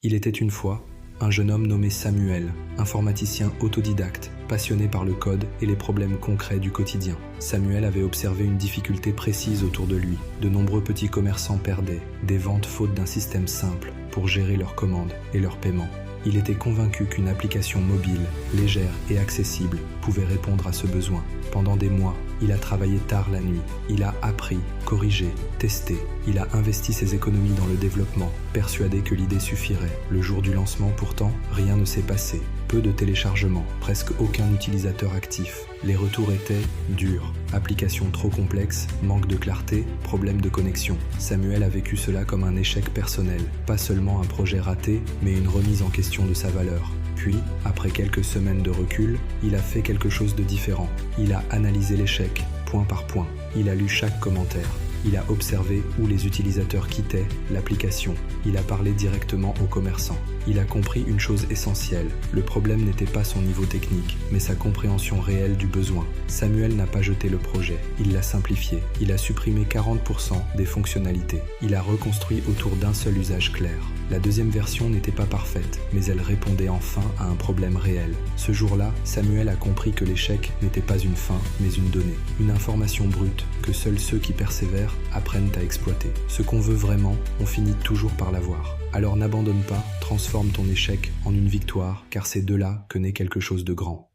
Il était une fois un jeune homme nommé Samuel, informaticien autodidacte, passionné par le code et les problèmes concrets du quotidien. Samuel avait observé une difficulté précise autour de lui. De nombreux petits commerçants perdaient des ventes faute d'un système simple pour gérer leurs commandes et leurs paiements. Il était convaincu qu'une application mobile, légère et accessible, pouvait répondre à ce besoin. Pendant des mois, il a travaillé tard la nuit. Il a appris, corrigé, testé. Il a investi ses économies dans le développement, persuadé que l'idée suffirait. Le jour du lancement, pourtant, rien ne s'est passé. Peu de téléchargements, presque aucun utilisateur actif. Les retours étaient durs. Application trop complexe, manque de clarté, problème de connexion. Samuel a vécu cela comme un échec personnel. Pas seulement un projet raté, mais une remise en question de sa valeur. Puis, après quelques semaines de recul, il a fait quelque chose de différent. Il a analysé l'échec, point par point. Il a lu chaque commentaire. Il a observé où les utilisateurs quittaient l'application. Il a parlé directement aux commerçants. Il a compris une chose essentielle. Le problème n'était pas son niveau technique, mais sa compréhension réelle du besoin. Samuel n'a pas jeté le projet. Il l'a simplifié. Il a supprimé 40% des fonctionnalités. Il a reconstruit autour d'un seul usage clair. La deuxième version n'était pas parfaite, mais elle répondait enfin à un problème réel. Ce jour-là, Samuel a compris que l'échec n'était pas une fin, mais une donnée. Une information brute que seuls ceux qui persévèrent apprennent à exploiter. Ce qu'on veut vraiment, on finit toujours par l'avoir. Alors n'abandonne pas, transforme ton échec en une victoire, car c'est de là que naît quelque chose de grand.